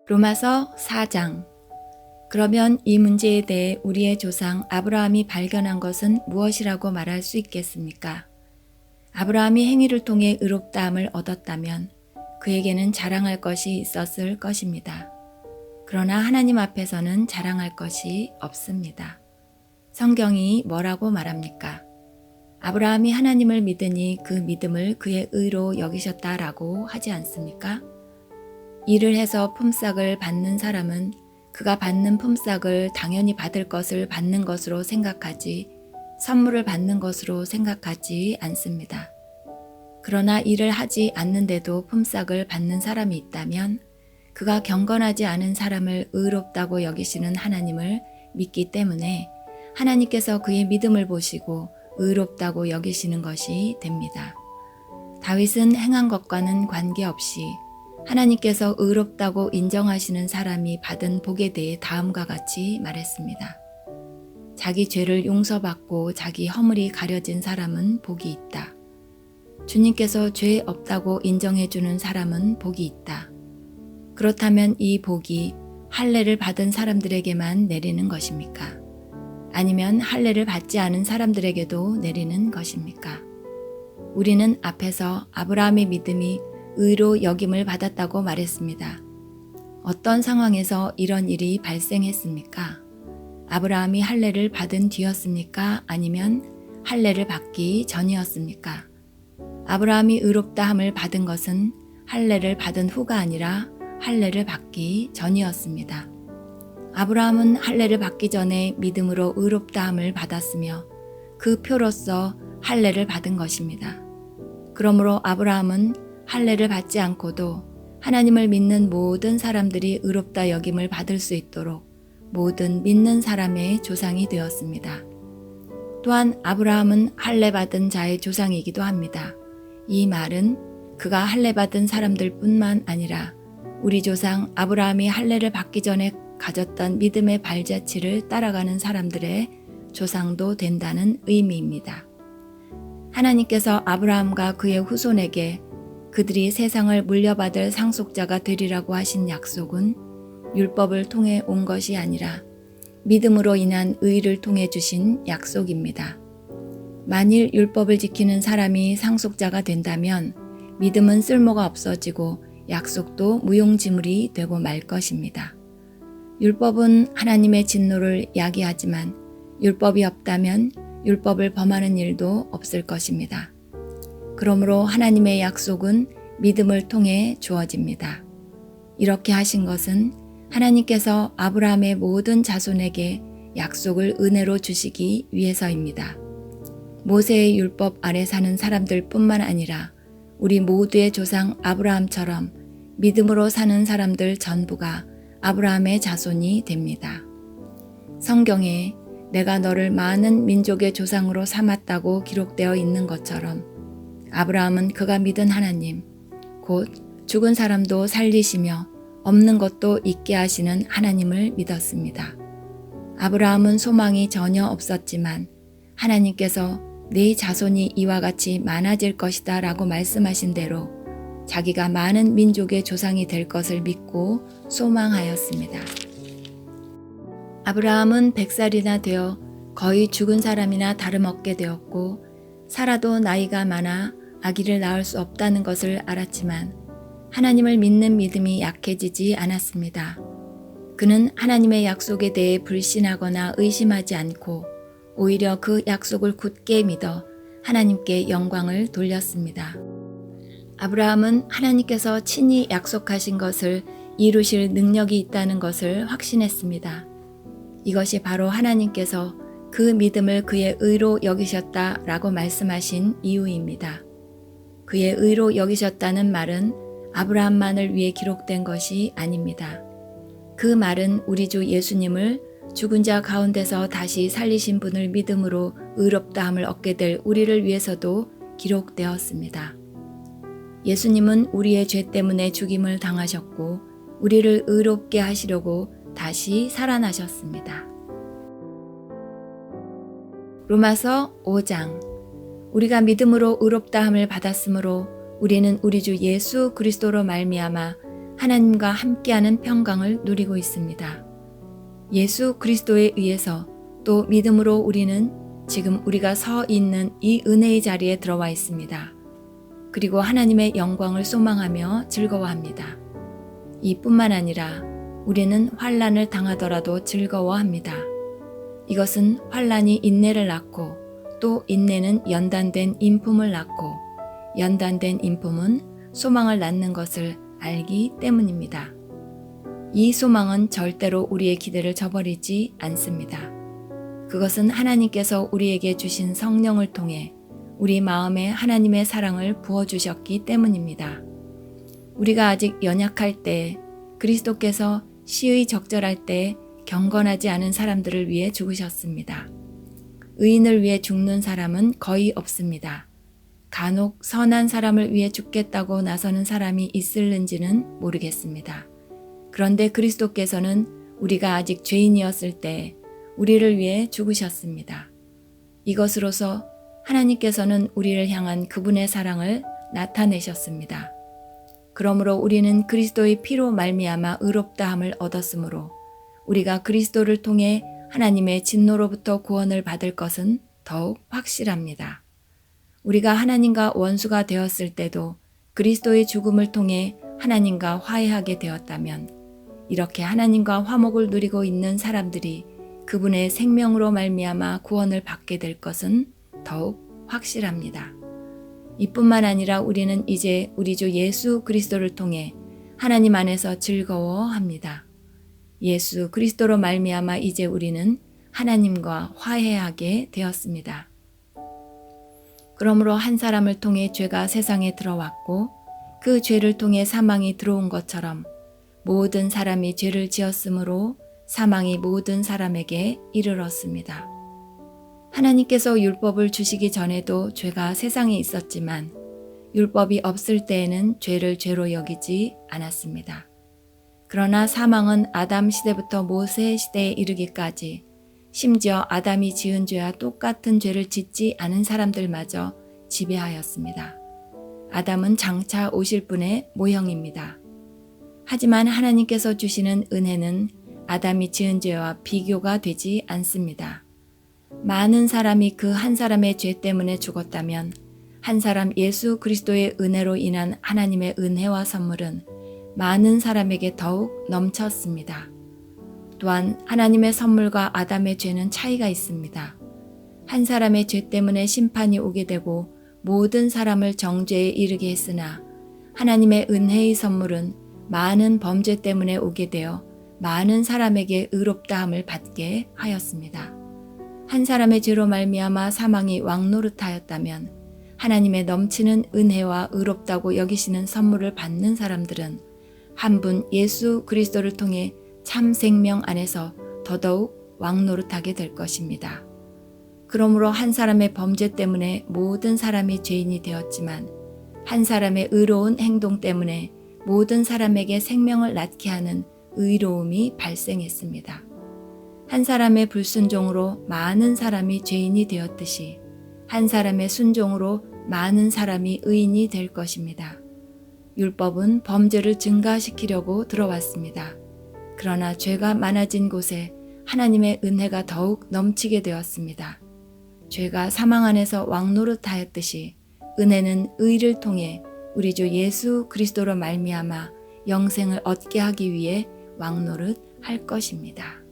로마서 4장. 그러면 이 문제에 대해 우리의 조상 아브라함이 발견한 것은 무엇이라고 말할 수 있겠습니까? 아브라함이 행위를 통해 의롭다함을 얻었다면 그에게는 자랑할 것이 있었을 것입니다. 그러나 하나님 앞에서는 자랑할 것이 없습니다. 성경이 뭐라고 말합니까? 아브라함이 하나님을 믿으니 그 믿음을 그의 의로 여기셨다라고 하지 않습니까? 일을 해서 품삯을 받는 사람은 그가 받는 품삯을 당연히 받을 것을 받는 것으로 생각하지 선물을 받는 것으로 생각하지 않습니다. 그러나 일을 하지 않는데도 품삯을 받는 사람이 있다면 그가 경건하지 않은 사람을 의롭다고 여기시는 하나님을 믿기 때문에 하나님께서 그의 믿음을 보시고 의롭다고 여기시는 것이 됩니다. 다윗은 행한 것과는 관계없이 하나님께서 의롭다고 인정하시는 사람이 받은 복에 대해 다음과 같이 말했습니다. 자기 죄를 용서받고 자기 허물이 가려진 사람은 복이 있다. 주님께서 죄 없다고 인정해주는 사람은 복이 있다. 그렇다면 이 복이 할례를 받은 사람들에게만 내리는 것입니까? 아니면 할례를 받지 않은 사람들에게도 내리는 것입니까? 우리는 앞에서 아브라함의 믿음이 의로 여김을 받았다고 말했습니다. 어떤 상황에서 이런 일이 발생했습니까? 아브라함이 할례를 받은 뒤였습니까? 아니면 할례를 받기 전이었습니까? 아브라함이 의롭다함을 받은 것은 할례를 받은 후가 아니라 할례를 받기 전이었습니다. 아브라함은 할례를 받기 전에 믿음으로 의롭다함을 받았으며 그 표로서 할례를 받은 것입니다. 그러므로 아브라함은 할례를 받지 않고도 하나님을 믿는 모든 사람들이 의롭다 여김을 받을 수 있도록 모든 믿는 사람의 조상이 되었습니다. 또한 아브라함은 할례 받은 자의 조상이기도 합니다. 이 말은 그가 할례 받은 사람들 뿐만 아니라 우리 조상 아브라함이 할례를 받기 전에 가졌던 믿음의 발자취를 따라가는 사람들의 조상도 된다는 의미입니다. 하나님께서 아브라함과 그의 후손에게 그들이 세상을 물려받을 상속자가 되리라고 하신 약속은 율법을 통해 온 것이 아니라 믿음으로 인한 의를 통해 주신 약속입니다. 만일 율법을 지키는 사람이 상속자가 된다면 믿음은 쓸모가 없어지고 약속도 무용지물이 되고 말 것입니다. 율법은 하나님의 진노를 야기하지만 율법이 없다면 율법을 범하는 일도 없을 것입니다. 그러므로 하나님의 약속은 믿음을 통해 주어집니다. 이렇게 하신 것은 하나님께서 아브라함의 모든 자손에게 약속을 은혜로 주시기 위해서입니다. 모세의 율법 아래 사는 사람들 뿐만 아니라 우리 모두의 조상 아브라함처럼 믿음으로 사는 사람들 전부가 아브라함의 자손이 됩니다. 성경에 내가 너를 많은 민족의 조상으로 삼았다고 기록되어 있는 것처럼 아브라함은 그가 믿은 하나님, 곧 죽은 사람도 살리시며 없는 것도 있게 하시는 하나님을 믿었습니다. 아브라함은 소망이 전혀 없었지만 하나님께서 네 자손이 이와 같이 많아질 것이다 라고 말씀하신 대로 자기가 많은 민족의 조상이 될 것을 믿고 소망하였습니다. 아브라함은 100살이나 되어 거의 죽은 사람이나 다름없게 되었고 살아도 나이가 많아 아기를 낳을 수 없다는 것을 알았지만 하나님을 믿는 믿음이 약해지지 않았습니다. 그는 하나님의 약속에 대해 불신하거나 의심하지 않고 오히려 그 약속을 굳게 믿어 하나님께 영광을 돌렸습니다. 아브라함은 하나님께서 친히 약속하신 것을 이루실 능력이 있다는 것을 확신했습니다. 이것이 바로 하나님께서 그 믿음을 그의 의로 여기셨다라고 말씀하신 이유입니다. 그의 의로 여기셨다는 말은 아브라함만을 위해 기록된 것이 아닙니다. 그 말은 우리 주 예수님을 죽은 자 가운데서 다시 살리신 분을 믿음으로 의롭다함을 얻게 될 우리를 위해서도 기록되었습니다. 예수님은 우리의 죄 때문에 죽임을 당하셨고 우리를 의롭게 하시려고 다시 살아나셨습니다. 로마서 5장. 우리가 믿음으로 의롭다함을 받았으므로 우리는 우리 주 예수 그리스도로 말미암아 하나님과 함께하는 평강을 누리고 있습니다. 예수 그리스도에 의해서 또 믿음으로 우리는 지금 우리가 서 있는 이 은혜의 자리에 들어와 있습니다. 그리고 하나님의 영광을 소망하며 즐거워합니다. 이뿐만 아니라 우리는 환난을 당하더라도 즐거워합니다. 이것은 환난이 인내를 낳고 또 인내는 연단된 인품을 낳고 연단된 인품은 소망을 낳는 것을 알기 때문입니다. 이 소망은 절대로 우리의 기대를 저버리지 않습니다. 그것은 하나님께서 우리에게 주신 성령을 통해 우리 마음에 하나님의 사랑을 부어주셨기 때문입니다. 우리가 아직 연약할 때 그리스도께서 시의 적절할 때 경건하지 않은 사람들을 위해 죽으셨습니다. 의인을 위해 죽는 사람은 거의 없습니다. 간혹 선한 사람을 위해 죽겠다고 나서는 사람이 있을는지는 모르겠습니다. 그런데 그리스도께서는 우리가 아직 죄인이었을 때 우리를 위해 죽으셨습니다. 이것으로서 하나님께서는 우리를 향한 그분의 사랑을 나타내셨습니다. 그러므로 우리는 그리스도의 피로 말미암아 의롭다함을 얻었으므로 우리가 그리스도를 통해 하나님의 진노로부터 구원을 받을 것은 더욱 확실합니다. 우리가 하나님과 원수가 되었을 때도 그리스도의 죽음을 통해 하나님과 화해하게 되었다면 이렇게 하나님과 화목을 누리고 있는 사람들이 그분의 생명으로 말미암아 구원을 받게 될 것은 더욱 확실합니다. 이뿐만 아니라 우리는 이제 우리 주 예수 그리스도를 통해 하나님 안에서 즐거워합니다. 예수 그리스도로 말미암아 이제 우리는 하나님과 화해하게 되었습니다. 그러므로 한 사람을 통해 죄가 세상에 들어왔고 그 죄를 통해 사망이 들어온 것처럼 모든 사람이 죄를 지었으므로 사망이 모든 사람에게 이르렀습니다. 하나님께서 율법을 주시기 전에도 죄가 세상에 있었지만 율법이 없을 때에는 죄를 죄로 여기지 않았습니다. 그러나 사망은 아담 시대부터 모세 시대에 이르기까지 심지어 아담이 지은 죄와 똑같은 죄를 짓지 않은 사람들마저 지배하였습니다. 아담은 장차 오실 분의 모형입니다. 하지만 하나님께서 주시는 은혜는 아담이 지은 죄와 비교가 되지 않습니다. 많은 사람이 그 한 사람의 죄 때문에 죽었다면 한 사람 예수 그리스도의 은혜로 인한 하나님의 은혜와 선물은 많은 사람에게 더욱 넘쳤습니다. 또한 하나님의 선물과 아담의 죄는 차이가 있습니다. 한 사람의 죄 때문에 심판이 오게 되고 모든 사람을 정죄에 이르게 했으나 하나님의 은혜의 선물은 많은 범죄 때문에 오게 되어 많은 사람에게 의롭다함을 받게 하였습니다. 한 사람의 죄로 말미암아 사망이 왕노릇하였다면 하나님의 넘치는 은혜와 의롭다고 여기시는 선물을 받는 사람들은 한 분 예수 그리스도를 통해 참 생명 안에서 더더욱 왕노릇하게 될 것입니다. 그러므로 한 사람의 범죄 때문에 모든 사람이 죄인이 되었지만 한 사람의 의로운 행동 때문에 모든 사람에게 생명을 낳게 하는 의로움이 발생했습니다. 한 사람의 불순종으로 많은 사람이 죄인이 되었듯이 한 사람의 순종으로 많은 사람이 의인이 될 것입니다. 율법은 범죄를 증가시키려고 들어왔습니다. 그러나 죄가 많아진 곳에 하나님의 은혜가 더욱 넘치게 되었습니다. 죄가 사망 안에서 왕노릇하였듯이 은혜는 의를 통해 우리 주 예수 그리스도로 말미암아 영생을 얻게 하기 위해 왕노릇할 것입니다.